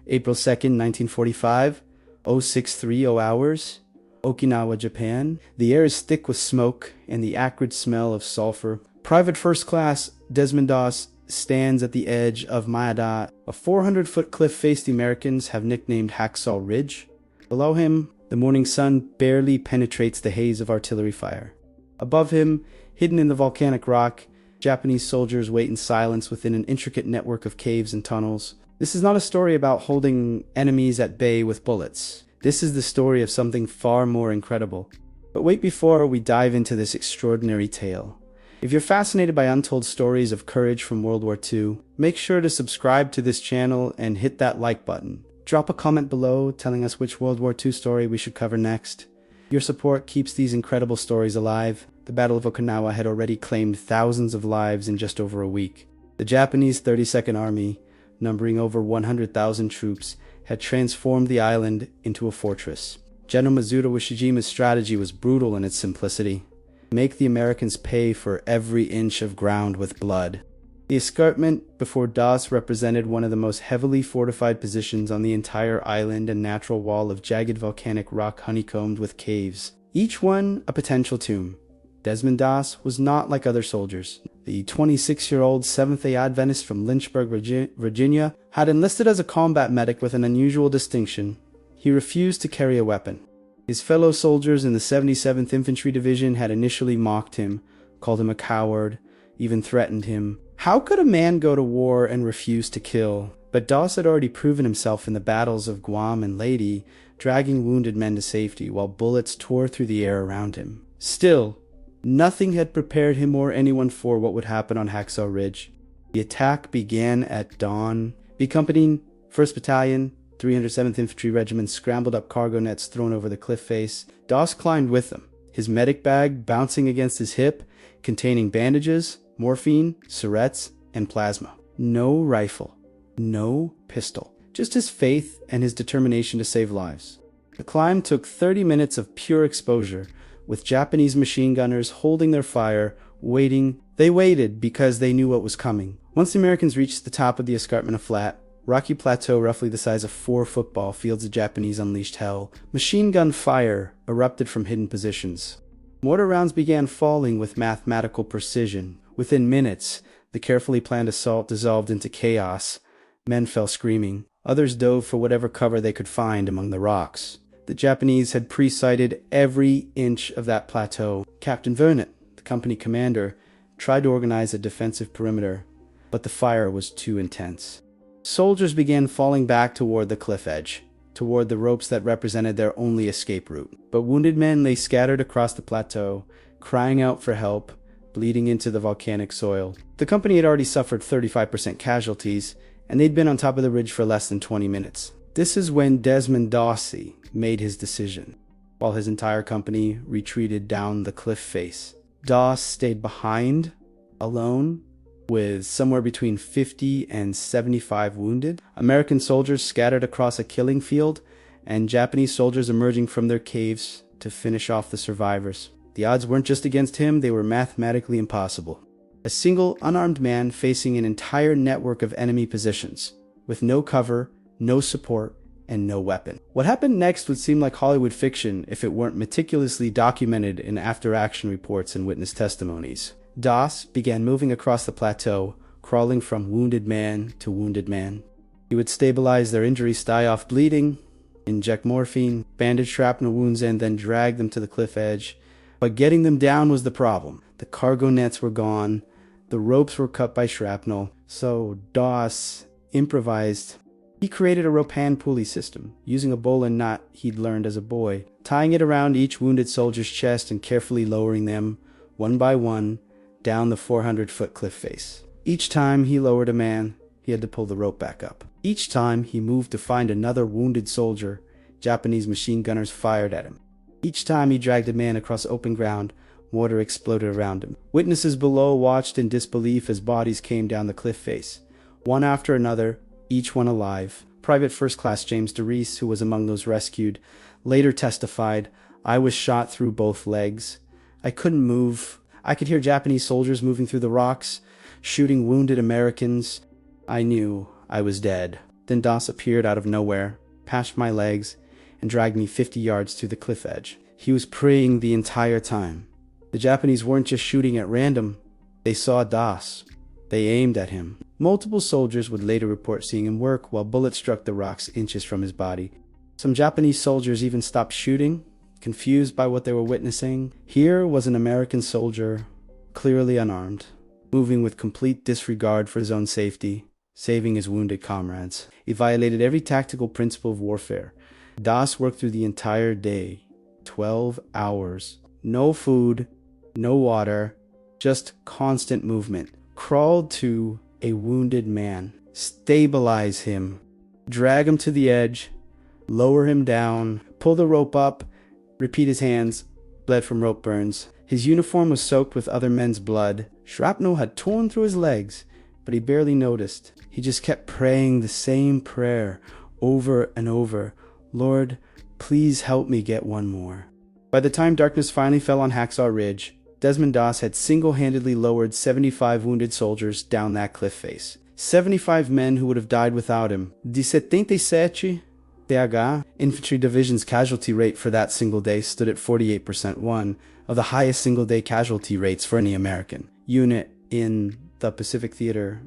April 2nd, 1945, 0630 hours, Okinawa, Japan. The air is thick with smoke and the acrid smell of sulfur. Private First Class Desmond Doss stands at the edge of Maeda, a 400-foot cliff face the Americans have nicknamed Hacksaw Ridge. Below him, the morning sun barely penetrates the haze of artillery fire. Above him, hidden in the volcanic rock, Japanese soldiers wait in silence within an intricate network of caves and tunnels. This is not a story about holding enemies at bay with bullets. This is the story of something far more incredible. But wait before we dive into this extraordinary tale. If you're fascinated by untold stories of courage from World War II, make sure to subscribe to this channel and hit that like button. Drop a comment below telling us which World War II story we should cover next. Your support keeps these incredible stories alive. The Battle of Okinawa had already claimed thousands of lives in just over a week. The Japanese 32nd Army, numbering over 100,000 troops, had transformed the island into a fortress. General Masaru Ueshijima's strategy was brutal in its simplicity. Make the Americans pay for every inch of ground with blood. The escarpment before Doss represented one of the most heavily fortified positions on the entire island, a natural wall of jagged volcanic rock honeycombed with caves, each one a potential tomb. Desmond Doss was not like other soldiers. The 26-year-old Seventh-day Adventist from Lynchburg, Virginia, had enlisted as a combat medic with an unusual distinction. He refused to carry a weapon. His fellow soldiers in the 77th Infantry Division had initially mocked him, called him a coward, even threatened him. How could a man go to war and refuse to kill? But Doss had already proven himself in the battles of Guam and Leyte, dragging wounded men to safety while bullets tore through the air around him. Still, nothing had prepared him or anyone for what would happen on Hacksaw Ridge. The attack began at dawn. B Company, 1st Battalion, 307th Infantry Regiment scrambled up cargo nets thrown over the cliff face. Doss climbed with them, his medic bag bouncing against his hip, containing bandages, morphine, syrettes, and plasma. No rifle, no pistol, just his faith and his determination to save lives. The climb took 30 minutes of pure exposure, with Japanese machine gunners holding their fire, waiting. They waited because they knew what was coming. Once the Americans reached the top of the escarpment, a flat, rocky plateau roughly the size of 4 football fields, the Japanese unleashed hell. Machine gun fire erupted from hidden positions. Mortar rounds began falling with mathematical precision. Within minutes, the carefully planned assault dissolved into chaos. Men fell screaming. Others dove for whatever cover they could find among the rocks. The Japanese had pre-sighted every inch of that plateau. Captain Vernet, the company commander, tried to organize a defensive perimeter, but the fire was too intense. Soldiers began falling back toward the cliff edge, toward the ropes that represented their only escape route. But wounded men lay scattered across the plateau, crying out for help, bleeding into the volcanic soil. The company had already suffered 35% casualties, and they'd been on top of the ridge for less than 20 minutes. This is when Desmond Doss made his decision, while his entire company retreated down the cliff face. Doss stayed behind, alone, with somewhere between 50 and 75 wounded. American soldiers scattered across a killing field, and Japanese soldiers emerging from their caves to finish off the survivors. The odds weren't just against him, they were mathematically impossible. A single unarmed man facing an entire network of enemy positions, with no cover, no support, and no weapon. What happened next would seem like Hollywood fiction if it weren't meticulously documented in after-action reports and witness testimonies. Doss began moving across the plateau, crawling from wounded man to wounded man. He would stabilize their injuries, die off bleeding, inject morphine, bandage shrapnel wounds, and then drag them to the cliff edge. But getting them down was the problem. The cargo nets were gone, the ropes were cut by shrapnel, so Doss improvised. He created a ropan pulley system, using a bowline knot he'd learned as a boy, tying it around each wounded soldier's chest and carefully lowering them, one by one, down the 400-foot cliff face. Each time he lowered a man, he had to pull the rope back up. Each time he moved to find another wounded soldier, Japanese machine gunners fired at him. Each time he dragged a man across open ground, mortar exploded around him. Witnesses below watched in disbelief as bodies came down the cliff face, one after another, each one alive. Private First Class James DeReese, who was among those rescued, later testified, "I was shot through both legs. I couldn't move. I could hear Japanese soldiers moving through the rocks, shooting wounded Americans. I knew I was dead." Then Doss appeared out of nowhere, patched my legs, and dragged me 50 yards to the cliff edge. He was praying the entire time. The Japanese weren't just shooting at random. They saw Doss. They aimed at him. Multiple soldiers would later report seeing him work while bullets struck the rocks inches from his body. Some Japanese soldiers even stopped shooting, confused by what they were witnessing. Here was an American soldier, clearly unarmed, moving with complete disregard for his own safety, saving his wounded comrades. He violated every tactical principle of warfare. Doss worked through the entire day, 12 hours. No food, no water, just constant movement. Crawled to a wounded man, stabilize him, drag him to the edge, lower him down, pull the rope up, repeat his hands, bled from rope burns. His uniform was soaked with other men's blood. Shrapnel had torn through his legs, but he barely noticed. He just kept praying the same prayer over and over. Lord, please help me get one more. By the time darkness finally fell on Hacksaw Ridge, Desmond Doss had single-handedly lowered 75 wounded soldiers down that cliff face. 75 men who would have died without him. De 77 TH, Infantry Division's casualty rate for that single day stood at 48%, one of the highest single-day casualty rates for any American unit in the Pacific Theater.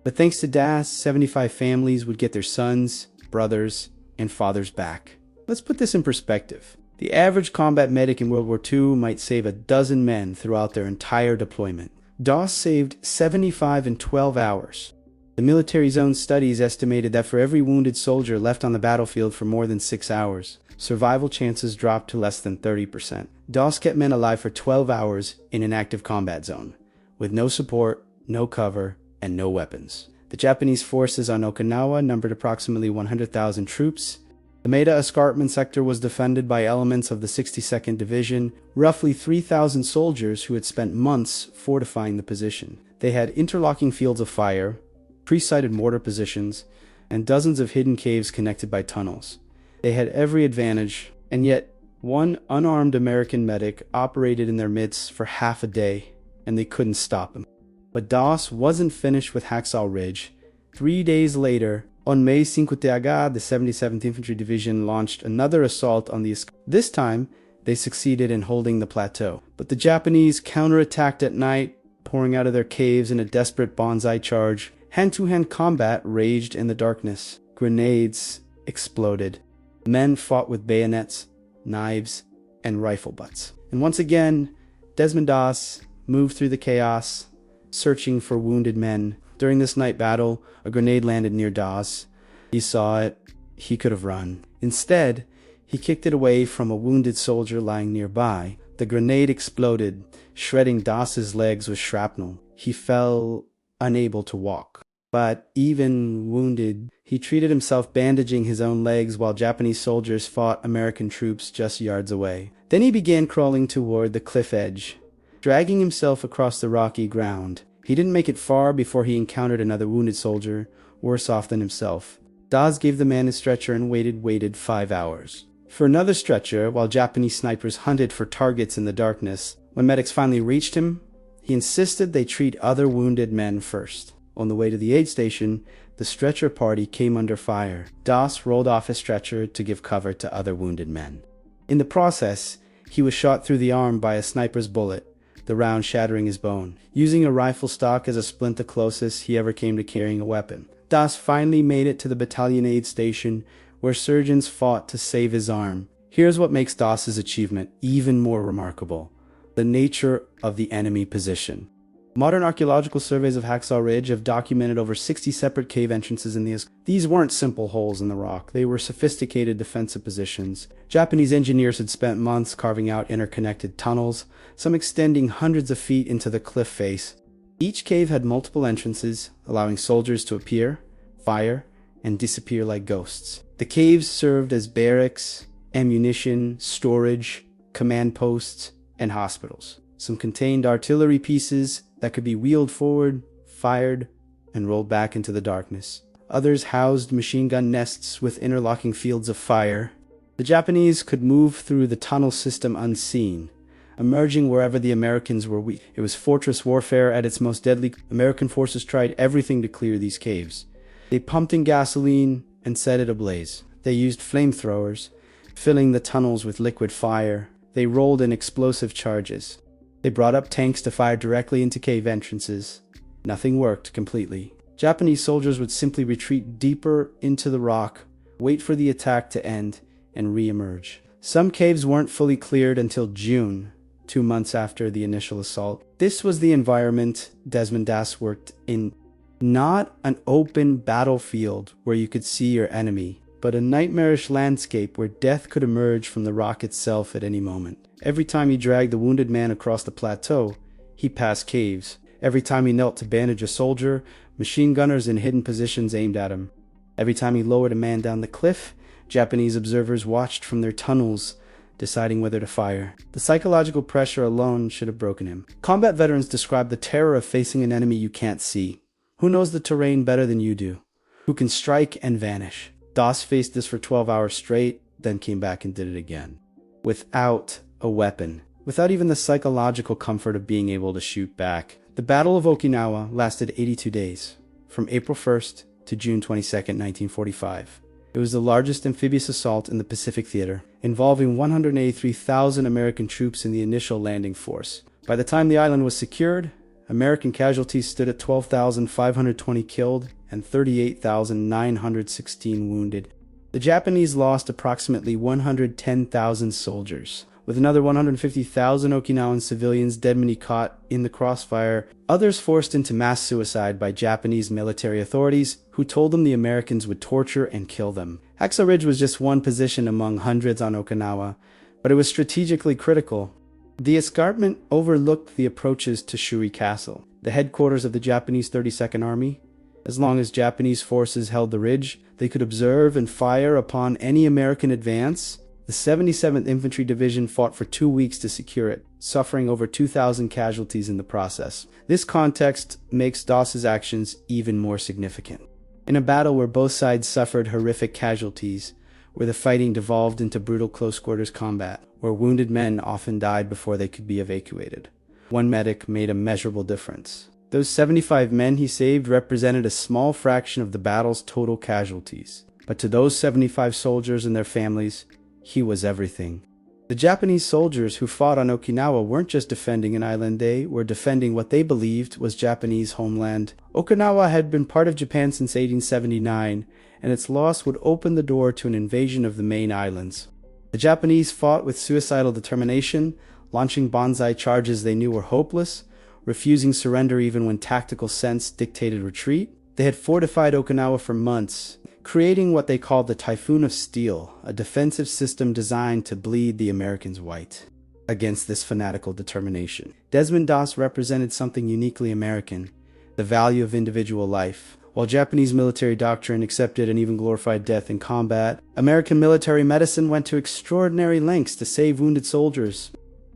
But thanks to Doss, 75 families would get their sons, brothers, and fathers back. Let's put this in perspective. The average combat medic in World War II might save a dozen men throughout their entire deployment. Doss saved 75 in 12 hours. The military's own studies estimated that for every wounded soldier left on the battlefield for more than 6 hours, survival chances dropped to less than 30%. Doss kept men alive for 12 hours in an active combat zone, with no support, no cover, and no weapons. The Japanese forces on Okinawa numbered approximately 100,000 troops. The Maeda Escarpment sector was defended by elements of the 62nd Division, roughly 3,000 soldiers who had spent months fortifying the position. They had interlocking fields of fire, pre-sighted mortar positions, and dozens of hidden caves connected by tunnels. They had every advantage, and yet one unarmed American medic operated in their midst for half a day, and they couldn't stop him. But Doss wasn't finished with Hacksaw Ridge. 3 days later, on May 5 TH, the 77th Infantry Division launched another assault on the Escarpment. This time, they succeeded in holding the plateau. But the Japanese counterattacked at night, pouring out of their caves in a desperate banzai charge. Hand-to-hand combat raged in the darkness. Grenades exploded. Men fought with bayonets, knives, and rifle butts. And once again, Desmond Doss moved through the chaos, searching for wounded men. During this night battle, a grenade landed near Doss. He saw it. He could have run. Instead, he kicked it away from a wounded soldier lying nearby. The grenade exploded, shredding Doss's legs with shrapnel. He fell unable to walk. But even wounded, he treated himself bandaging his own legs while Japanese soldiers fought American troops just yards away. Then he began crawling toward the cliff edge, dragging himself across the rocky ground. He didn't make it far before he encountered another wounded soldier, worse off than himself. Doss gave the man his stretcher and waited 5 hours for another stretcher while Japanese snipers hunted for targets in the darkness. When medics finally reached him, he insisted they treat other wounded men first. On the way to the aid station, the stretcher party came under fire. Doss rolled off his stretcher to give cover to other wounded men. In the process, he was shot through the arm by a sniper's bullet, the round shattering his bone. Using a rifle stock as a splint the closest he ever came to carrying a weapon. Doss finally made it to the battalion aid station, where surgeons fought to save his arm. Here's what makes Doss's achievement even more remarkable: the nature of the enemy position. Modern archaeological surveys of Hacksaw Ridge have documented over 60 separate cave entrances in the Escarpment. These weren't simple holes in the rock. They were sophisticated defensive positions. Japanese engineers had spent months carving out interconnected tunnels, some extending hundreds of feet into the cliff face. Each cave had multiple entrances, allowing soldiers to appear, fire, and disappear like ghosts. The caves served as barracks, ammunition, storage, command posts, and hospitals. Some contained artillery pieces that could be wheeled forward, fired, and rolled back into the darkness. Others housed machine gun nests with interlocking fields of fire. The Japanese could move through the tunnel system unseen, emerging wherever the Americans were weak. It was fortress warfare at its most deadly. American forces tried everything to clear these caves. They pumped in gasoline and set it ablaze. They used flamethrowers, filling the tunnels with liquid fire. They rolled in explosive charges. They brought up tanks to fire directly into cave entrances. Nothing worked completely. Japanese soldiers would simply retreat deeper into the rock, wait for the attack to end, and re-emerge. Some caves weren't fully cleared until June, 2 months after the initial assault. This was the environment Desmond Doss worked in. Not an open battlefield where you could see your enemy, but a nightmarish landscape where death could emerge from the rock itself at any moment. Every time he dragged the wounded man across the plateau, he passed caves. Every time he knelt to bandage a soldier, machine gunners in hidden positions aimed at him. Every time he lowered a man down the cliff, Japanese observers watched from their tunnels, deciding whether to fire. The psychological pressure alone should have broken him. Combat veterans describe the terror of facing an enemy you can't see. Who knows the terrain better than you do? Who can strike and vanish? Doss faced this for 12 hours straight, then came back and did it again. Without a weapon. Without even the psychological comfort of being able to shoot back. The Battle of Okinawa lasted 82 days, from April 1st to June 22nd, 1945. It was the largest amphibious assault in the Pacific Theater, involving 183,000 American troops in the initial landing force. By the time the island was secured, American casualties stood at 12,520 killed and 38,916 wounded. The Japanese lost approximately 110,000 soldiers, with another 150,000 Okinawan civilians deadly caught in the crossfire, others forced into mass suicide by Japanese military authorities who told them the Americans would torture and kill them. Hacksaw Ridge was just one position among hundreds on Okinawa, but it was strategically critical. The escarpment overlooked the approaches to Shuri Castle, the headquarters of the Japanese 32nd Army. As long as Japanese forces held the ridge, they could observe and fire upon any American advance. The 77th Infantry Division fought for 2 weeks to secure it, suffering over 2,000 casualties in the process. This context makes Doss's actions even more significant. In a battle where both sides suffered horrific casualties, where the fighting devolved into brutal close-quarters combat, where wounded men often died before they could be evacuated, one medic made a measurable difference. Those 75 men he saved represented a small fraction of the battle's total casualties. But to those 75 soldiers and their families, he was everything. The Japanese soldiers who fought on Okinawa weren't just defending an island, they were defending what they believed was Japanese homeland. Okinawa had been part of Japan since 1879, and its loss would open the door to an invasion of the main islands. The Japanese fought with suicidal determination, launching banzai charges they knew were hopeless, refusing surrender even when tactical sense dictated retreat. They had fortified Okinawa for months, creating what they called the Typhoon of Steel, a defensive system designed to bleed the Americans white. Against this fanatical determination, Desmond Doss represented something uniquely American, the value of individual life. While Japanese military doctrine accepted and even glorified death in combat, American military medicine went to extraordinary lengths to save wounded soldiers.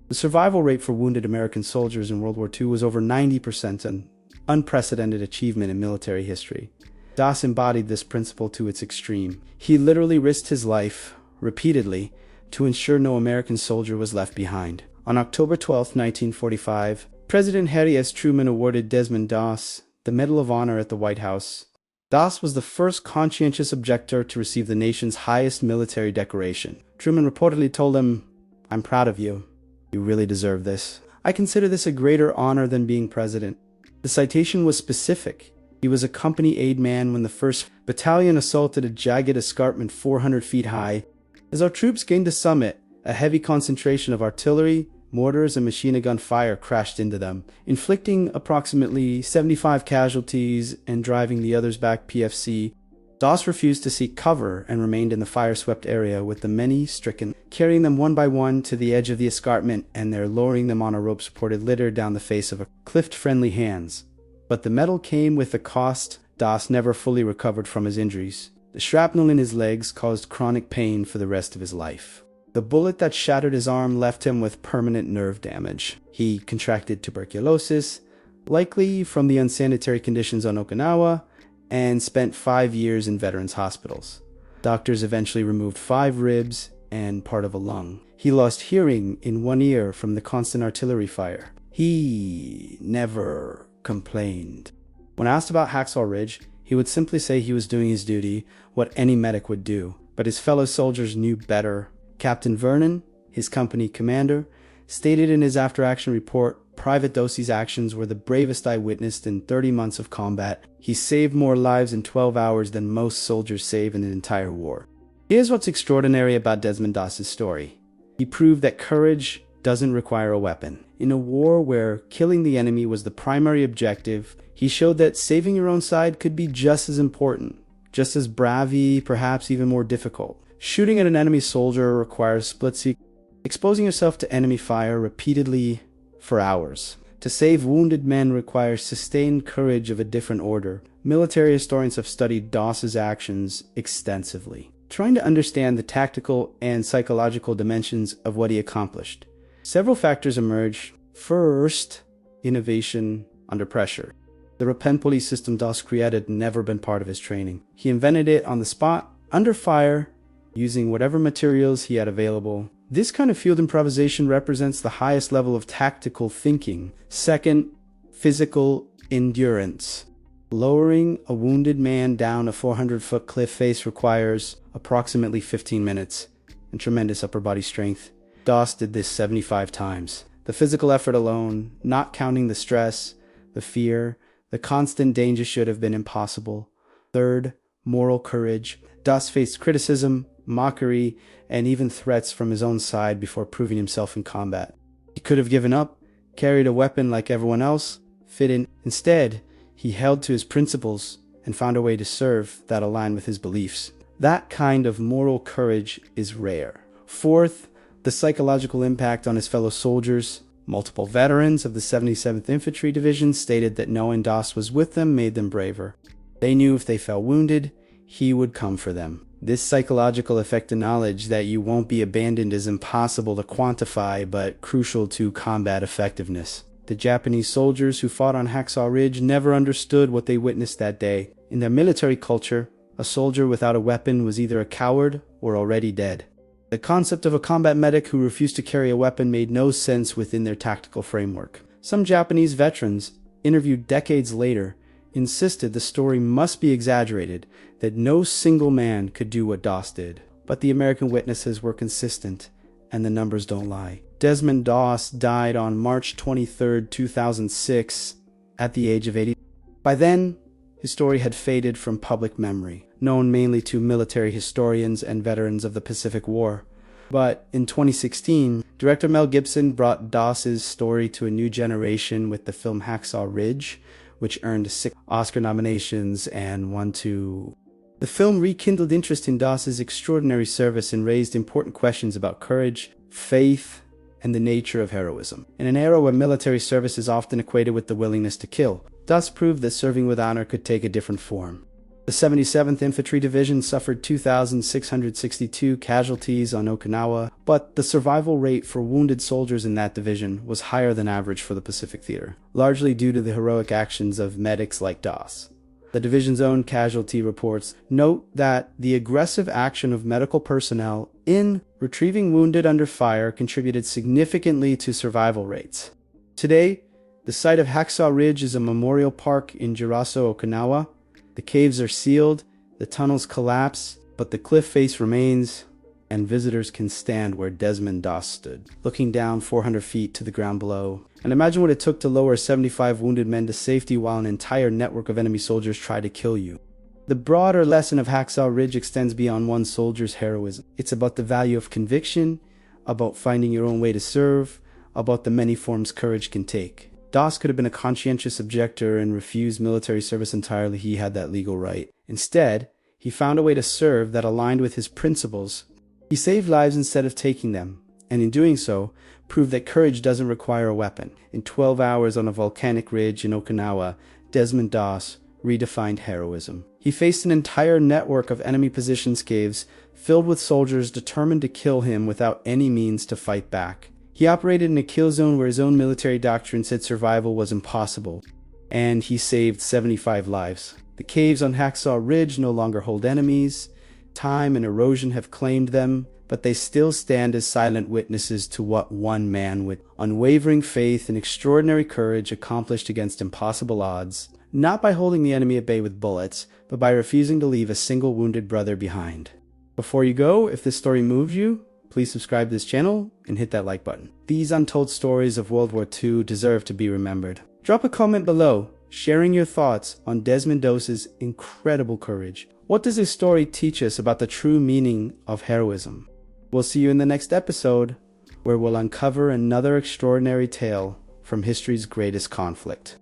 The survival rate for wounded American soldiers in World War II was over 90%, an unprecedented achievement in military history. Doss embodied this principle to its extreme. He literally risked his life, repeatedly, to ensure no American soldier was left behind. On October 12, 1945, President Harry S. Truman awarded Desmond Doss the Medal of Honor at the White House. Doss was the first conscientious objector to receive the nation's highest military decoration. Truman reportedly told him, "I'm proud of you. You really deserve this. I consider this a greater honor than being president." The citation was specific. He was a company aide man when the 1st Battalion assaulted a jagged escarpment 400 feet high. As our troops gained the summit, a heavy concentration of artillery, mortars, and machine gun fire crashed into them, inflicting approximately 75 casualties and driving the others back PFC. Doss refused to seek cover and remained in the fire-swept area with the many stricken, carrying them one by one to the edge of the escarpment and there lowering them on a rope-supported litter down the face of a cliff-friendly hands. But the medal came with a cost. Doss never fully recovered from his injuries. The shrapnel in his legs caused chronic pain for the rest of his life. The bullet that shattered his arm left him with permanent nerve damage. He contracted tuberculosis, likely from the unsanitary conditions on Okinawa, and spent 5 years in veterans' hospitals. Doctors eventually removed 5 ribs and part of a lung. He lost hearing in one ear from the constant artillery fire. He never complained. When asked about Hacksaw Ridge, He would simply say he was doing his duty, what any medic would do. But his fellow soldiers knew better. Captain Vernon, his company commander, stated in his after-action report, Private Doss's actions were the bravest I witnessed in 30 months of combat. He saved more lives in 12 hours than most soldiers save in an entire war. Here's what's extraordinary about Desmond Doss's story. He proved that courage doesn't require a weapon. In a war where killing the enemy was the primary objective, he showed that saving your own side could be just as important, just as bravi, perhaps even more difficult. Shooting at an enemy soldier requires split-second, exposing yourself to enemy fire repeatedly for hours. To save wounded men requires sustained courage of a different order. Military historians have studied Doss's actions extensively, trying to understand the tactical and psychological dimensions of what he accomplished. Several factors emerge. First, innovation under pressure. The repent police system Doss created had never been part of his training. He invented it on the spot, under fire, using whatever materials he had available. This kind of field improvisation represents the highest level of tactical thinking. Second, physical endurance. Lowering a wounded man down a 400-foot cliff face requires approximately 15 minutes and tremendous upper body strength. Doss did this 75 times. The physical effort alone, not counting the stress, the fear, the constant danger, should have been impossible. Third, moral courage. Doss faced criticism, mockery, and even threats from his own side before proving himself in combat. He could have given up, carried a weapon like everyone else, fit in. Instead, he held to his principles and found a way to serve that aligned with his beliefs. That kind of moral courage is rare. Fourth, the psychological impact on his fellow soldiers. Multiple veterans of the 77th Infantry Division stated that knowing Doss was with them made them braver. They knew if they fell wounded, he would come for them. This psychological effect and knowledge that you won't be abandoned is impossible to quantify, but crucial to combat effectiveness. The Japanese soldiers who fought on Hacksaw Ridge never understood what they witnessed that day. In their military culture, a soldier without a weapon was either a coward or already dead. The concept of a combat medic who refused to carry a weapon made no sense within their tactical framework. Some Japanese veterans, interviewed decades later, insisted the story must be exaggerated, that no single man could do what Doss did. But the American witnesses were consistent, and the numbers don't lie. Desmond Doss died on March 23, 2006, at the age of 80. By then, his story had faded from public memory, known mainly to military historians and veterans of the Pacific War. But in 2016, director Mel Gibson brought Doss's story to a new generation with the film Hacksaw Ridge, which earned 6 Oscar nominations and won 2. The film rekindled interest in Doss's extraordinary service and raised important questions about courage, faith, and the nature of heroism. In an era where military service is often equated with the willingness to kill, Doss proved that serving with honor could take a different form. The 77th Infantry Division suffered 2,662 casualties on Okinawa, but the survival rate for wounded soldiers in that division was higher than average for the Pacific Theater, largely due to the heroic actions of medics like Doss. The division's own casualty reports note that the aggressive action of medical personnel in retrieving wounded under fire contributed significantly to survival rates. Today, the site of Hacksaw Ridge is a memorial park in Jiraso, Okinawa. The caves are sealed, the tunnels collapse, but the cliff face remains, and visitors can stand where Desmond Doss stood, looking down 400 feet to the ground below. And imagine what it took to lower 75 wounded men to safety while an entire network of enemy soldiers tried to kill you. The broader lesson of Hacksaw Ridge extends beyond one soldier's heroism. It's about the value of conviction, about finding your own way to serve, about the many forms courage can take. Doss could have been a conscientious objector and refused military service entirely. He had that legal right. Instead, he found a way to serve that aligned with his principles. He saved lives instead of taking them, and in doing so, proved that courage doesn't require a weapon. In 12 hours on a volcanic ridge in Okinawa, Desmond Doss redefined heroism. He faced an entire network of enemy positions caves filled with soldiers determined to kill him without any means to fight back. He operated in a kill zone where his own military doctrine said survival was impossible, and he saved 75 lives. The caves on Hacksaw Ridge no longer hold enemies. Time and erosion have claimed them, but they still stand as silent witnesses to what one man with unwavering faith and extraordinary courage accomplished against impossible odds. not by holding the enemy at bay with bullets, but by refusing to leave a single wounded brother behind. Before you go, if this story moved you, please subscribe to this channel and hit that like button. These untold stories of World War II deserve to be remembered. Drop a comment below, sharing your thoughts on Desmond Doss's incredible courage. What does this story teach us about the true meaning of heroism? We'll see you in the next episode, where we'll uncover another extraordinary tale from history's greatest conflict.